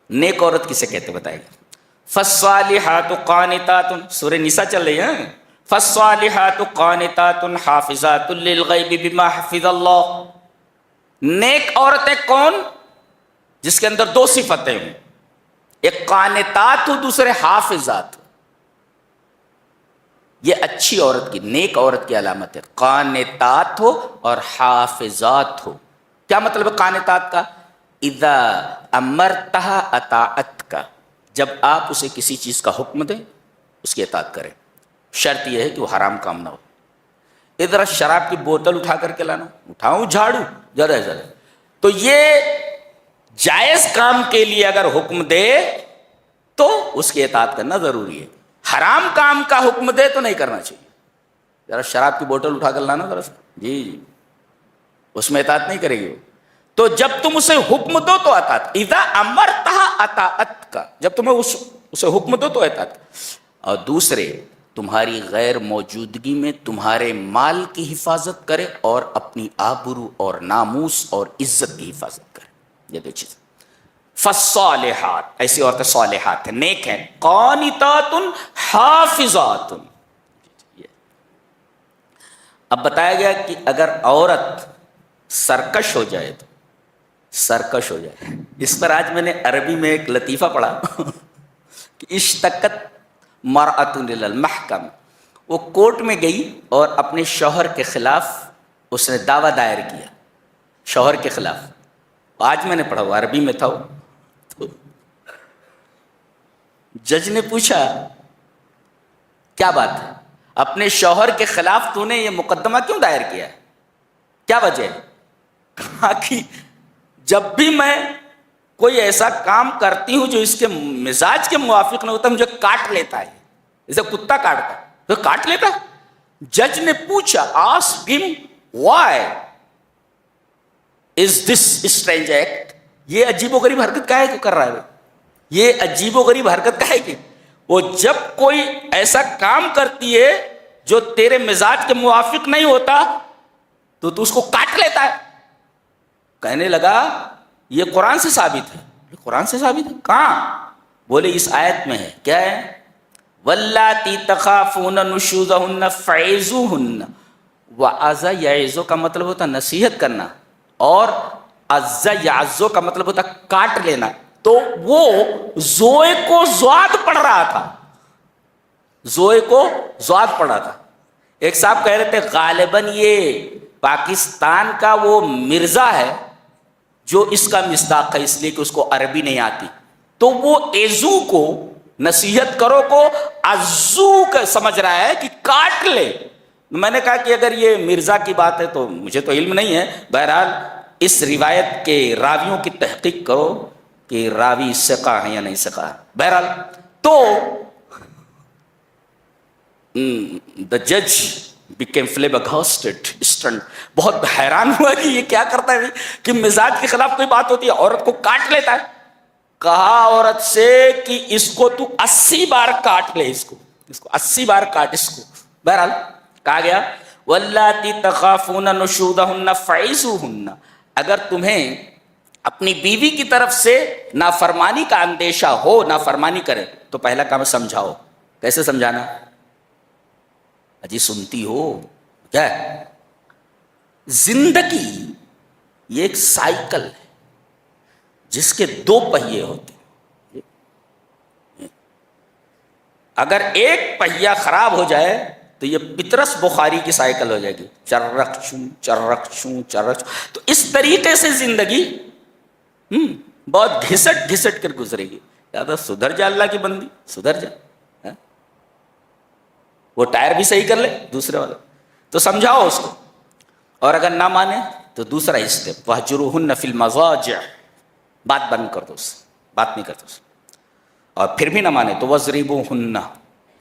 نیک عورت کسے کہتے بتائے گا؟ فالصالحات قانتات، سورہ نساء چل رہی ہے، فالصالحات قانتات حافظات للغیب بما حفظ اللہ۔ نیک عورتیں کون؟ جس کے اندر دو صفتیں ہوں، ایک قانتات ہو، دوسرے حافظات ہو۔ یہ اچھی عورت کی، نیک عورت کی علامت ہے، قانتات ہو اور حافظات ہو۔ کیا مطلب ہے قانتات کا؟ اذا امرتها اطاعت کا، جب آپ اسے کسی چیز کا حکم دیں اس کی اطاعت کریں، شرط یہ ہے کہ وہ حرام کام نہ ہو۔ ادھر شراب کی بوتل اٹھا کر کے لانا، اٹھاؤں جھاڑو ذرا ذرا، تو یہ جائز کام کے لیے اگر حکم دے تو اس کی اطاعت کرنا ضروری ہے، حرام کام کا حکم دے تو نہیں کرنا چاہیے۔ ذرا شراب کی بوتل اٹھا کر لانا ذرا سا، جی اس میں اطاعت نہیں کرے گی وہ۔ تو جب تم اسے حکم دو تو اطاعت، اذا امرتها اطاعت کا، جب تمہیں اسے حکم دو تو اطاعت۔ اور دوسرے تمہاری غیر موجودگی میں تمہارے مال کی حفاظت کرے اور اپنی آبرو اور ناموس اور عزت کی حفاظت کرے، یہ دو چیزیں۔ فالصالحات، ایسی عورتیں صالحات ہیں، نیک ہیں، قانتات حافظات۔ اب بتایا گیا کہ اگر عورت سرکش ہو جائے تو، سرکش ہو جائے، اس پر آج میں نے عربی میں ایک لطیفہ پڑھا کہ اشتقت مرأۃ الی المحکم، وہ کورٹ میں گئی اور اپنے شوہر کے خلاف اس نے دعویٰ دائر کیا، شوہر کے خلاف۔ آج میں نے پڑھا، وہ عربی میں تھا وہ، تو جج نے پوچھا کیا بات ہے، اپنے شوہر کے خلاف تو نے یہ مقدمہ کیوں دائر کیا ہے، کیا وجہ ہے؟ کہا کہ جب بھی میں کوئی ایسا کام کرتی ہوں جو اس کے مزاج کے موافق نہ ہوتا، مجھے کاٹ لیتا ہے، جیسے کتا کاٹتا ہے تو کاٹ لیتا ہے۔ جج نے پوچھا، آسک ہم وائی از دس اسٹرینج ایکٹ، یہ عجیب و غریب حرکت کاہے کو کر رہا ہے، یہ عجیب و غریب حرکت کاہے کی؟ وہ جب کوئی ایسا کام کرتی ہے جو تیرے مزاج کے موافق نہیں ہوتا تو تو اس کو کاٹ لیتا ہے۔ کہنے لگا یہ قرآن سے ثابت ہے۔ قرآن سے ثابت ہے کہاں؟ بولے اس آیت میں ہے، کیا ہے؟ واللاتی تخافون نشوزہن فعظوہن، وعظ یعظ کا مطلب ہوتا نصیحت کرنا، اور عز یعظ کا مطلب ہوتا کاٹ لینا۔ تو وہ زوئے کو زواد پڑھ رہا تھا، زوئے کو زواد پڑھ رہا تھا۔ ایک صاحب کہہ رہے تھے غالباً یہ پاکستان کا وہ مرزا ہے جو اس کا مصداق ہے، اس لیے کہ اس کو عربی نہیں آتی، تو وہ ایزو کو نصیحت کرو کو عزو کا سمجھ رہا ہے کہ کاٹ لے۔ میں نے کہا کہ اگر یہ مرزا کی بات ہے تو مجھے تو علم نہیں ہے، بہرحال اس روایت کے راویوں کی تحقیق کرو کہ راوی ثقہ ہیں یا نہیں ثقہ۔ بہرحال تو the judge became flabbergasted, stunned، بہت حیران ہوا کہ یہ کیا کرتا ہے کہ مزاج کے خلاف کوئی بات ہوتی ہے عورت کو کاٹ لیتا ہے۔ کہا عورت سے کہ اس کو تو 80 بار کاٹ لے، اس کو 80 بار کاٹ اس کو۔ بہرحال کہا گیا واللاتی تخافون نشوزہن فعظوہن، اگر تمہیں اپنی بیوی کی طرف سے نافرمانی کا اندیشہ ہو، نافرمانی کرے تو پہلا کام سمجھاؤ۔ کیسے سمجھانا؟ اجی سنتی ہو کیا ہے؟ زندگی یہ ایک سائیکل ہے جس کے 2 پہیے ہوتے ہیں، اگر ایک پہیا خراب ہو جائے تو یہ پطرس بخاری کی سائیکل ہو جائے گی، چرخ چوں چرخ چوں چرخ چوں۔ تو اس طریقے سے زندگی بہت گھسٹ گھسٹ کر گزرے گی۔ زیادہ سدھر جا اللہ کی بندی، سدھر جا، وہ ٹائر بھی صحیح کر لے دوسرے والا، تو سمجھاؤ اس کو، اور اگر نہ مانے تو دوسرا اسٹیپ وَاهْجُرُوهُنَّ فِي الْمَضَاجِعِ، بات بند کر دو اس سے، بات نہیں کرتے اس، اور پھر بھی نہ مانے تو وَاضْرِبُوهُنَّ،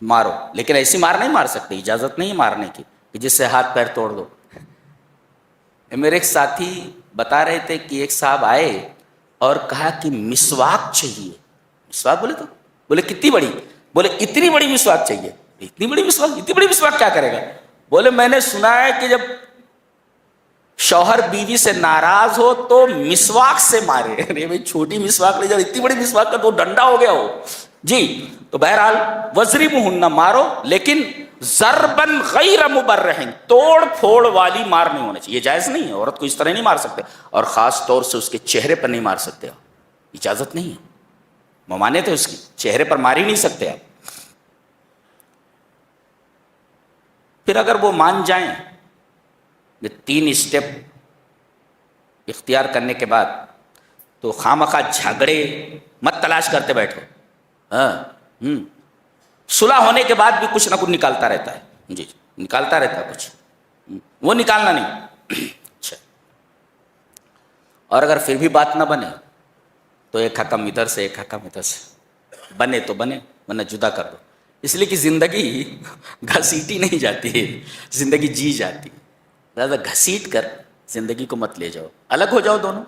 مارو، لیکن ایسی مار نہیں مار سکتے، اجازت نہیں مارنے کی کہ جس سے ہاتھ پیر توڑ دو۔ میرے ایک ساتھی بتا رہے تھے کہ ایک صاحب آئے اور کہا کہ مسواک چاہیے۔ مسواک بولے تو بولے کتنی بڑی؟ بولے اتنی بڑی مسواک چاہیے۔ اتنی بڑی مسواک؟ اتنی بڑی مسواک کیا کرے گا؟ بولے میں نے سنا ہے کہ جب شوہر بیوی سے ناراض ہو تو مسواک سے مارے. ارے بھائی چھوٹی مسواک لے جاؤ, اتنی بڑی مسواک کا تو ڈنڈا ہو گیا ہو جی. تو بہرحال وَاضْرِبُوهُنَّ مارو, لیکن ضربن غیر مبرح, توڑ پھوڑ والی مار نہیں ہونا چاہیے. یہ جائز نہیں ہے, عورت کو اس طرح نہیں مار سکتے, اور خاص طور سے اس کے چہرے پر نہیں مار سکتے, اجازت نہیں ہے. ممانعت ہے اس کی, چہرے پر مار ہی نہیں سکتے آپ. پھر اگر وہ مان جائیں, یہ 3 اسٹیپ اختیار کرنے کے بعد, تو خامخواہ جھگڑے مت تلاش کرتے بیٹھو. صلح ہونے کے بعد بھی کچھ نہ کچھ نکالتا رہتا ہے, جی نکالتا رہتا ہے کچھ, وہ نکالنا نہیں. اچھا, اور اگر پھر بھی بات نہ بنے تو ایک حکم ادھر سے ایک حکم ادھر سے, بنے تو بنے ورنہ جدا کر دو. اس لیے کہ زندگی گھسیٹی نہیں جاتی ہے, زندگی جی جاتی ہے. لہٰذا گھسیٹ کر زندگی کو مت لے جاؤ, الگ ہو جاؤ, دونوں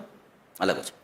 الگ ہو جاؤ.